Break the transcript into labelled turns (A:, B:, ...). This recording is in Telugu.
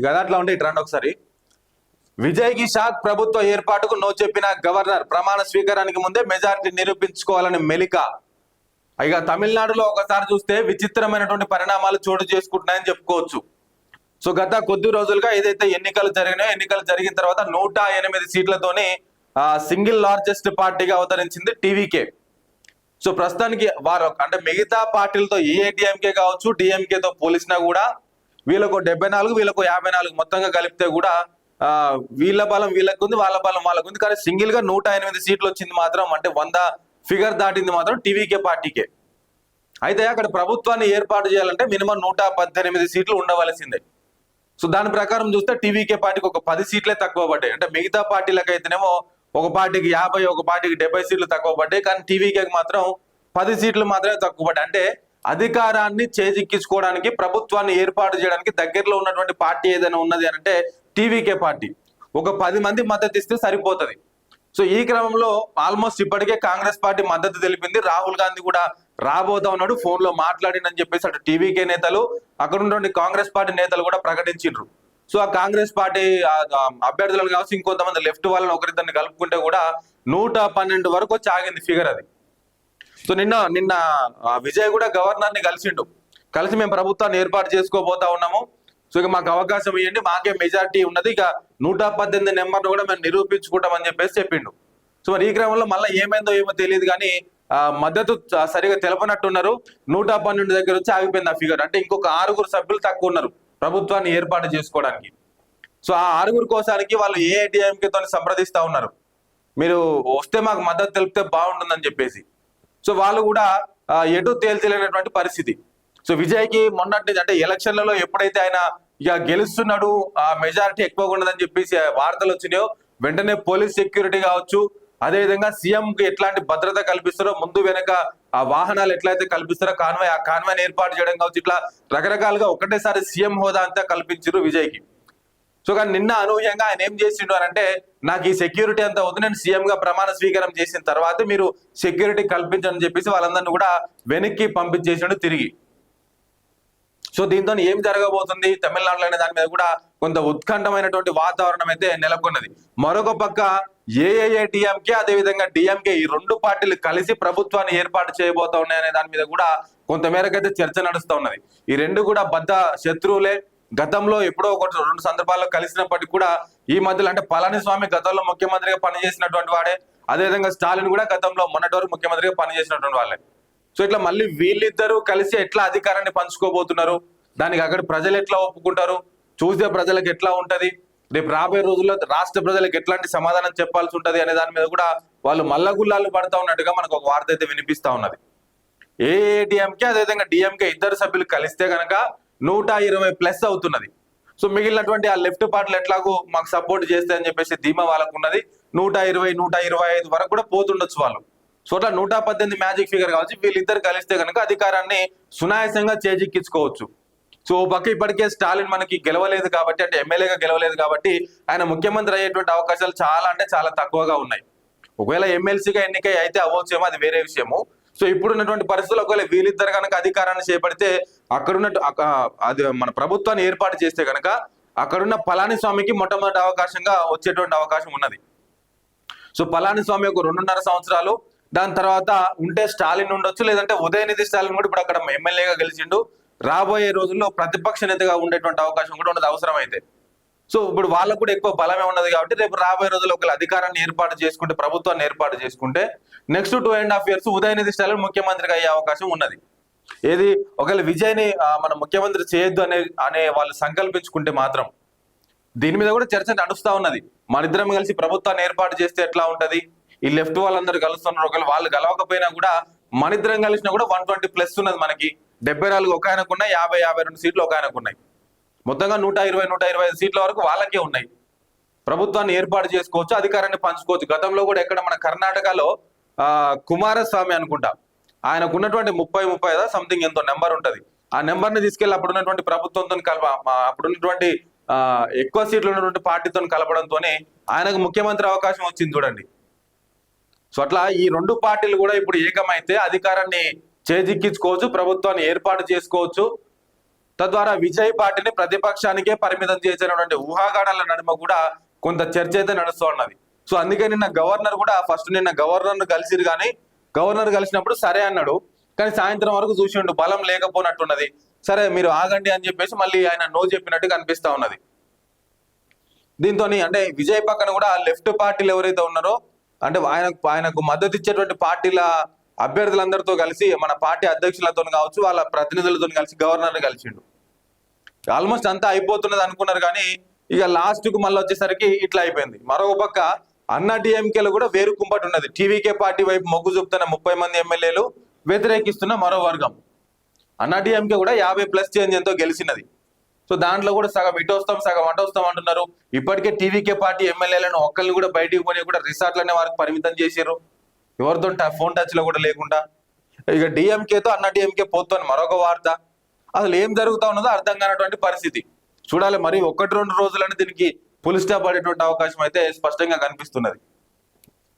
A: ఇక అట్లా ఉంటే ఇటు రండి ఒకసారి. విజయ్కి షాక్, ప్రభుత్వ ఏర్పాటుకు నో చెప్పిన గవర్నర్, ప్రమాణ స్వీకారానికి ముందే మెజారిటీ నిరూపించుకోవాలని మెలిక. ఇక తమిళనాడులో ఒకసారి చూస్తే విచిత్రమైనటువంటి పరిణామాలు చోటు చేసుకుంటున్నాయని చెప్పుకోవచ్చు. సో గత కొద్ది రోజులుగా ఏదైతే ఎన్నికలు జరిగినాయో, ఎన్నికలు జరిగిన తర్వాత 108 సీట్లతోని సింగిల్ లార్జెస్ట్ పార్టీగా అవతరించింది టీవీకే. సో ప్రస్తుతానికి వారు అంటే మిగతా పార్టీలతో ఏఐటీఎంకే కావచ్చు, డిఎంకేతో పోలిసినా కూడా వీళ్ళకు 74, వీళ్ళకు 54 మొత్తంగా కలిపితే కూడా వీళ్ళ బలం వీళ్ళకు ఉంది, వాళ్ళ బలం వాళ్ళకు ఉంది. కానీ సింగిల్ గా 108 సీట్లు వచ్చింది మాత్రం, అంటే 100 ఫిగర్ దాటింది మాత్రం టీవీకే పార్టీకే. అయితే అక్కడ ప్రభుత్వాన్ని ఏర్పాటు చేయాలంటే మినిమం 118 సీట్లు ఉండవలసిందే. సో దాని ప్రకారం చూస్తే టీవీకే పార్టీకి ఒక 10 సీట్లే తక్కువ పడ్డాయి. అంటే మిగతా పార్టీలకు అయితేనేమో ఒక పార్టీకి 50, ఒక పార్టీకి 70 సీట్లు తక్కువ పడ్డాయి. కానీ టీవీకేకి మాత్రం 10 సీట్లు మాత్రమే తక్కువ పడ్డాయి. అంటే అధికారాన్ని చేజిక్కించుకోవడానికి, ప్రభుత్వాన్ని ఏర్పాటు చేయడానికి దగ్గరలో ఉన్నటువంటి పార్టీ ఏదైనా ఉన్నది అని అంటే టీవీకే పార్టీ. ఒక 10 మంది మద్దతు ఇస్తే సరిపోతుంది. సో ఈ క్రమంలో ఆల్మోస్ట్ ఇప్పటికే కాంగ్రెస్ పార్టీ మద్దతు తెలిపింది. రాహుల్ గాంధీ కూడా రాబోతా ఉన్నాడు, ఫోన్ లో మాట్లాడిందని చెప్పేసి అటు టీవీకే నేతలు, అక్కడ ఉన్నటువంటి కాంగ్రెస్ పార్టీ నేతలు కూడా ప్రకటించారు. సో ఆ కాంగ్రెస్ పార్టీ అభ్యర్థులను కావచ్చు, ఇంకొంతమంది లెఫ్ట్ వాళ్ళని ఒకరిద్దరిని కలుపుకుంటే కూడా 112 వరకు వచ్చి ఆగింది ఫిగర్ అది. సో నిన్న విజయ్ కూడా గవర్నర్ ని కలిసి మేము ప్రభుత్వాన్ని ఏర్పాటు చేసుకోబోతా ఉన్నాము, సో ఇక మాకు అవకాశం ఇవ్వండి, మాకే మెజార్టీ ఉన్నది, ఇక 118 నెంబర్ను కూడా మేము నిరూపించుకుంటామని చెప్పేసి చెప్పిండు. సో మరి ఈ క్రమంలో మళ్ళీ ఏమైందో ఏమో తెలియదు కానీ మద్దతు సరిగా తెలపనట్టున్నారు. 112 దగ్గర వచ్చి ఆగిపోయింది ఆ ఫిగర్. అంటే ఇంకొక 6 సభ్యులు తక్కువ ఉన్నారు ప్రభుత్వాన్ని ఏర్పాటు చేసుకోవడానికి. సో ఆ 6 కోసానికి వాళ్ళు ఏఐటీఎంకేతో సంప్రదిస్తా ఉన్నారు, మీరు వస్తే మాకు మద్దతు తెలిపితే బాగుంటుందని చెప్పేసి. సో వాళ్ళు కూడా ఎటు తేల్చలేనటువంటి పరిస్థితి. సో విజయ్కి మొన్నటి అంటే ఎలక్షన్లలో ఎప్పుడైతే ఆయన ఇక గెలుస్తున్నాడు, ఆ మెజారిటీ ఎక్కువగా ఉండదని చెప్పేసి వార్తలు వచ్చినాయో, వెంటనే పోలీస్ సెక్యూరిటీ కావచ్చు, అదేవిధంగా సీఎం కి ఎట్లాంటి భద్రత కల్పిస్తారో, ముందు వెనక ఆ వాహనాలు ఎట్లయితే కల్పిస్తారో, ఆ కాన్వాయ్ ఏర్పాటు చేయడం కావచ్చు, ఇట్లా రకరకాలుగా ఒకటేసారి సీఎం హోదా అంతా కల్పించారు విజయ్కి. సో కానీ నిన్న అనూహ్యంగా ఆయన ఏం చేసిండు అని అంటే, నాకు ఈ సెక్యూరిటీ అంతా వద్దు, నేను సీఎం గా ప్రమాణ స్వీకారం చేసిన తర్వాత మీరు సెక్యూరిటీ కల్పించని చెప్పేసి వాళ్ళందరినీ కూడా వెనక్కి పంపించేసిండు తిరిగి. సో దీంతో ఏం జరగబోతుంది తమిళనాడులో అనే దాని మీద కూడా కొంత ఉత్కంఠమైనటువంటి వాతావరణం అయితే నెలకొన్నది. మరొక పక్క ఏఐటీఎంకే అదేవిధంగా డిఎంకే ఈ 2 పార్టీలు కలిసి ప్రభుత్వాన్ని ఏర్పాటు చేయబోతా ఉన్నాయనే దాని మీద కూడా కొంతమేరకు అయితే చర్చ నడుస్తూ ఉన్నది. ఈ 2 కూడా బద్ద శత్రువులే. గతంలో ఎప్పుడో 2 సందర్భాల్లో కలిసినప్పటికీ కూడా ఈ మధ్యలో అంటే పళనిస్వామి గతంలో ముఖ్యమంత్రిగా పనిచేసినటువంటి వాడే, అదేవిధంగా స్టాలిన్ కూడా గతంలో మొన్నటి వరకు ముఖ్యమంత్రిగా పనిచేసినటువంటి వాళ్ళే. సో ఇట్లా మళ్ళీ వీళ్ళిద్దరూ కలిసి ఎట్లా అధికారాన్ని పంచుకోబోతున్నారు, దానికి అక్కడ ప్రజలు ఎట్లా ఒప్పుకుంటారు, చూసే ప్రజలకు ఎట్లా ఉంటది, రేపు రాబోయే రోజుల్లో రాష్ట్ర ప్రజలకు ఎట్లాంటి సమాధానం చెప్పాల్సి ఉంటది అనే దాని మీద కూడా వాళ్ళు మల్లగుల్లాలు పడతా ఉన్నట్టుగా మనకు ఒక వార్త అయితే వినిపిస్తా ఉన్నది. ఏఐటీఎంకే అదేవిధంగా డిఎంకే ఇద్దరు సభ్యులు కలిస్తే కనుక 120+ అవుతున్నది. సో మిగిలినటువంటి ఆ లెఫ్ట్ పార్టీలు ఎట్లాగో మాకు సపోర్ట్ చేస్తాయని చెప్పేసి ధీమా వాళ్ళకు ఉన్నది. 120, 125 వరకు కూడా పోతుండొచ్చు వాళ్ళు. సో అట్లా 118 మ్యాజిక్ ఫిగర్ కావచ్చు. వీళ్ళిద్దరు కలిస్తే కనుక అధికారాన్ని సునాయాసంగా చేజిక్కించుకోవచ్చు. సో పక్క ఇప్పటికే స్టాలిన్ మనకి గెలవలేదు కాబట్టి, అంటే ఎమ్మెల్యేగా గెలవలేదు కాబట్టి ఆయన ముఖ్యమంత్రి అయ్యేటువంటి అవకాశాలు చాలా అంటే చాలా తక్కువగా ఉన్నాయి. ఒకవేళ ఎమ్మెల్సీగా ఎన్నికై అయితే అవ్వచ్చేమో, అది వేరే విషయము. సో ఇప్పుడున్నటువంటి పరిస్థితుల్లో ఒకవేళ వీళ్ళిద్దరు కనుక అధికారాన్ని చేపడితే అక్కడున్న అది మన ప్రభుత్వాన్ని ఏర్పాటు చేస్తే కనుక అక్కడున్న పళనిస్వామికి మొట్టమొదటి అవకాశంగా వచ్చేటువంటి అవకాశం ఉన్నది. సో పళనిస్వామి ఒక 2.5 సంవత్సరాలు, దాని తర్వాత ఉంటే స్టాలిన్ ఉండొచ్చు, లేదంటే ఉదయనిధి స్టాలిన్ కూడా ఇప్పుడు అక్కడ ఎమ్మెల్యేగా గెలిచిండు. రాబోయే రోజుల్లో ప్రతిపక్ష నేతగా ఉండేటువంటి అవకాశం కూడా ఉండదు అవసరం అయితే. సో ఇప్పుడు వాళ్ళకు కూడా ఎక్కువ బలమే ఉన్నది కాబట్టి రేపు రాబోయే రోజుల్లో ఒకవేళ అధికారాన్ని ఏర్పాటు చేసుకుంటే, ప్రభుత్వాన్ని ఏర్పాటు చేసుకుంటే నెక్స్ట్ 2.5 years ఉదయనిధి స్టాలిన్ ముఖ్యమంత్రిగా అయ్యే అవకాశం ఉన్నది. ఏది ఒకవేళ విజయ్ని మన ముఖ్యమంత్రి చేయొద్దు అనే వాళ్ళు సంకల్పించుకుంటే మాత్రం దీని మీద కూడా చర్చ నడుస్తా ఉన్నది. మనిద్దరం కలిసి ప్రభుత్వాన్ని ఏర్పాటు చేస్తే ఎట్లా ఉంటది, ఈ లెఫ్ట్ వాళ్ళందరూ కలుస్తున్నారు, ఒకవేళ వాళ్ళు కలవకపోయినా కూడా మనిద్దరం కలిసినా కూడా 120+ ఉన్నది మనకి. 74 ఒక ఆయనకు ఉన్నాయి, 50-52 సీట్లు ఒక ఆయనకు ఉన్నాయి. మొత్తంగా 120-125 సీట్ల వరకు వాళ్ళకే ఉన్నాయి. ప్రభుత్వాన్ని ఏర్పాటు చేసుకోవచ్చు, అధికారాన్ని పంచుకోవచ్చు. గతంలో కూడా ఎక్కడ మన కర్ణాటకలో కుమారస్వామి అనుకుంటా, ఆయనకు ఉన్నటువంటి 30-35 సంథింగ్ ఎంతో నెంబర్ ఉంటది. ఆ నెంబర్ ని తీసుకెళ్లి అప్పుడున్నటువంటి ప్రభుత్వంతో అప్పుడున్నటువంటి ఎక్కువ సీట్లు ఉన్నటువంటి పార్టీతో కలపడంతోనే ఆయనకు ముఖ్యమంత్రి అవకాశం వచ్చింది చూడండి. సో అట్లా ఈ 2 పార్టీలు కూడా ఇప్పుడు ఏకమైతే అధికారాన్ని చేజిక్కించుకోవచ్చు, ప్రభుత్వాన్ని ఏర్పాటు చేసుకోవచ్చు. తద్వారా విజయ్ పార్టీని ప్రతిపక్షానికే పరిమితం చేసినటువంటి ఊహాగానాల నడుమ కూడా కొంత చర్చ అయితే నడుస్తూ ఉన్నది. సో అందుకే నిన్న గవర్నర్ కూడా నిన్న గవర్నర్ కలిసిరు, కానీ గవర్నర్ కలిసినప్పుడు సరే అన్నాడు, కానీ సాయంత్రం వరకు చూసిండు బలం లేకపోనట్టున్నది. సరే మీరు ఆగండి అని చెప్పేసి మళ్ళీ ఆయన నో చెప్పినట్టు కనిపిస్తా ఉన్నది. దీంతో అంటే విజయ్ పక్కన కూడా లెఫ్ట్ పార్టీలు ఎవరైతే ఉన్నారో అంటే ఆయనకు మద్దతు ఇచ్చేటువంటి పార్టీల అభ్యర్థులందరితో కలిసి మన పార్టీ అధ్యక్షులతో కావచ్చు వాళ్ళ ప్రతినిధులతో కలిసి గవర్నర్ కలిసిండు. ఆల్మోస్ట్ అంతా అయిపోతున్నది అనుకున్నారు, కానీ ఇక లాస్ట్ కు మళ్ళీ వచ్చేసరికి ఇట్లా అయిపోయింది. మరొక పక్క అన్నా డిఎంకేలో కూడా వేరు కుంపటి ఉన్నది. టీవీకే పార్టీ వైపు మొగ్గు చూపుతున్న 30 మంది ఎమ్మెల్యేలు వ్యతిరేకిస్తున్న మరో వర్గం. అన్నా డిఎంకే కూడా 50+ చేంజ్ ఎంతో గెలిచినది. సో దాంట్లో కూడా సగం ఇటు వస్తాం సగం అటు వస్తాం అంటున్నారు. ఇప్పటికే టీవీకే పార్టీ ఎమ్మెల్యేలను ఒక్కరిని కూడా బయటికి పోయి కూడా రిసార్ట్లనే వారికి పరిమితం చేసారు, ఎవరితో ఫోన్ టచ్ లో కూడా లేకుండా. ఇక డిఎంకేతో అన్నా డిఎంకే పోతాను మరొక వార్త. అసలు ఏం జరుగుతా ఉన్నదో అర్థం కానటువంటి పరిస్థితి. చూడాలి మరి 1-2 రోజులని దీనికి ఫుల్ స్టాప్ పడేటువంటి అవకాశం అయితే స్పష్టంగా కనిపిస్తున్నది.